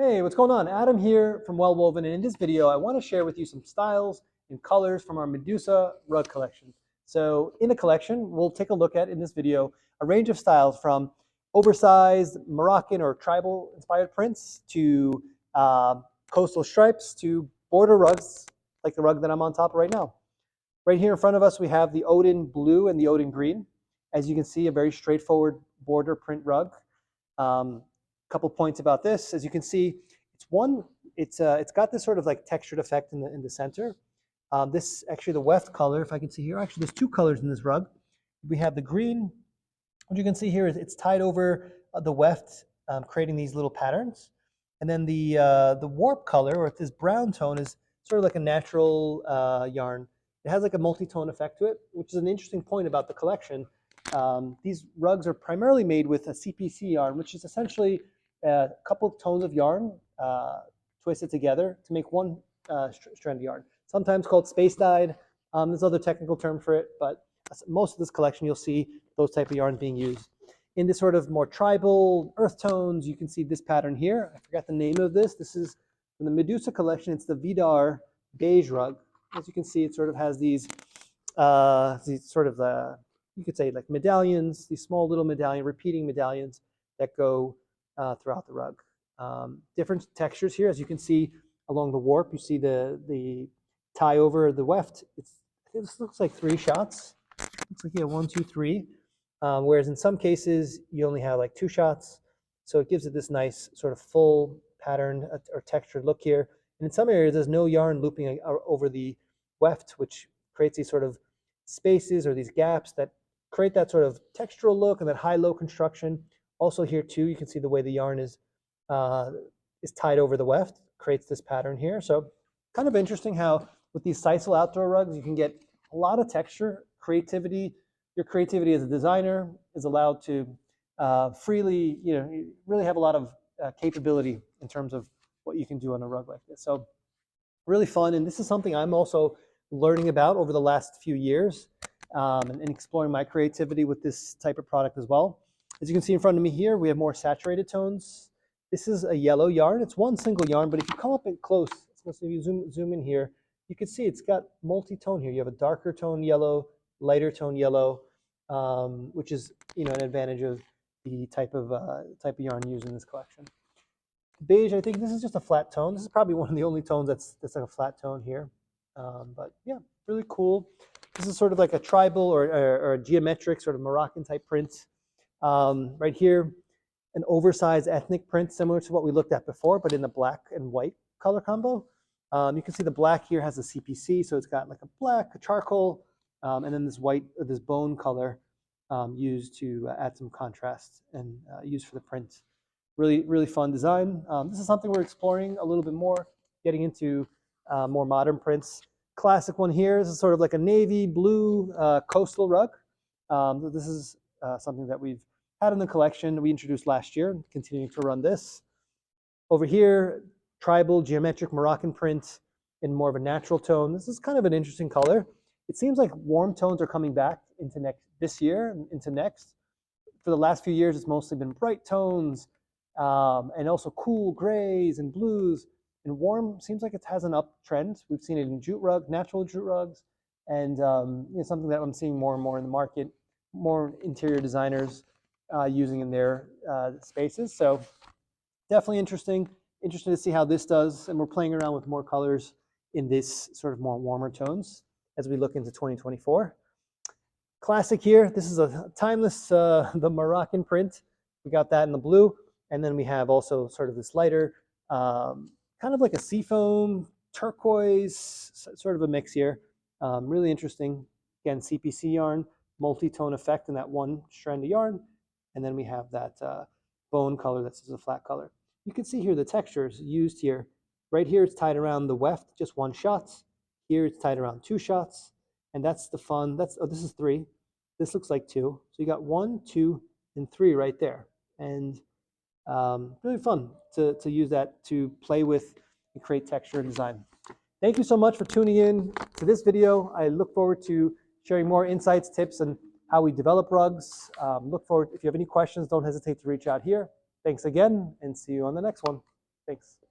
Hey, what's going on? Adam here from Well Woven, and in this video I want to share with you some styles and colors from our Medusa rug collection. So in the collection, we'll take a look at, in this video, a range of styles from oversized Moroccan or tribal inspired prints to coastal stripes to border rugs, like the rug that I'm on top of right now. Right here in front of us we have the Odin blue and the Odin green. As you can see, a very straightforward border print rug. Couple points about this. As you can see, it's got this sort of like textured effect in the center. This actually the weft color, if I can see here, actually there's two colors in this rug. We have the green. What you can see here is it's tied over the weft, creating these little patterns. And then the warp color, or this brown tone, is sort of like a natural yarn. It has like a multi-tone effect to it, which is an interesting point about the collection. These rugs are primarily made with a CPC yarn, which is essentially a couple of tones of yarn twisted together to make one strand of yarn. Sometimes called space dyed. There's other technical term for it, but most of this collection you'll see those type of yarns being used. In this sort of more tribal earth tones, you can see this pattern here. I forgot the name of this. This is from the Medusa collection. It's the Vidar beige rug. As you can see, it sort of has these sort of you could say like medallions, these small little repeating medallions that go throughout the rug. Different textures here, as you can see along the warp. You see the tie over the weft. This looks like 3 shots. Looks like, yeah, 1, 2, 3. Whereas in some cases you only have like 2 shots. So it gives it this nice sort of full pattern or textured look here. And in some areas there's no yarn looping over the weft, which creates these sort of spaces or these gaps that create that sort of textural look and that high-low construction. Also here too, you can see the way the yarn is tied over the weft, creates this pattern here. So kind of interesting how with these sisal outdoor rugs, you can get a lot of texture, creativity. Your creativity as a designer is allowed to freely, you really have a lot of capability in terms of what you can do on a rug like this. So really fun, and this is something I'm also learning about over the last few years, and exploring my creativity with this type of product as well. As you can see in front of me here, we have more saturated tones. This is a yellow yarn. It's one single yarn, but if you come up close, if you zoom in here, you can see it's got multi-tone here. You have a darker tone yellow, lighter tone yellow, which is an advantage of the type of yarn used in this collection. Beige, I think this is just a flat tone. This is probably one of the only tones that's like a flat tone here. But yeah, really cool. This is sort of like a tribal or a geometric sort of Moroccan type print. Right here, an oversized ethnic print similar to what we looked at before, but in the black and white color combo. You can see the black here has a CPC, so it's got like a black, a charcoal, and then this white, this bone color used to add some contrast and used for the print. Really, really fun design. This is something we're exploring a little bit more, getting into more modern prints. Classic one here. This is sort of like a navy blue coastal rug. This is something that we've had in the collection. We introduced last year, continuing to run this. Over here, tribal geometric Moroccan print in more of a natural tone. This is kind of an interesting color. It seems like warm tones are coming back into this year and into next. For the last few years, it's mostly been bright tones, and also cool grays and blues. And warm seems like it has an uptrend. We've seen it in jute rug, natural jute rugs, and something that I'm seeing more and more in the market, more interior designers using in their spaces. So definitely interesting to see how this does. And we're playing around with more colors in this sort of more warmer tones as we look into 2024. Classic here. This is a timeless, the Moroccan print. We got that in the blue. And then we have also sort of this lighter, kind of like a seafoam, turquoise, sort of a mix here. Really interesting. Again, CPC yarn, multi-tone effect in that one strand of yarn. And then we have that bone color that's just a flat color. You can see here the textures used here. Right here it's tied around the weft, just 1 shot. Here it's tied around 2 shots. And that's the fun. This is 3. This looks like 2. So you got 1, 2, and 3 right there. And really fun to use that to play with and create texture and design. Thank you so much for tuning in to this video. I look forward to sharing more insights, tips, and how we develop rugs. Look forward, if you have any questions, don't hesitate to reach out here. Thanks again, and see you on the next one. Thanks.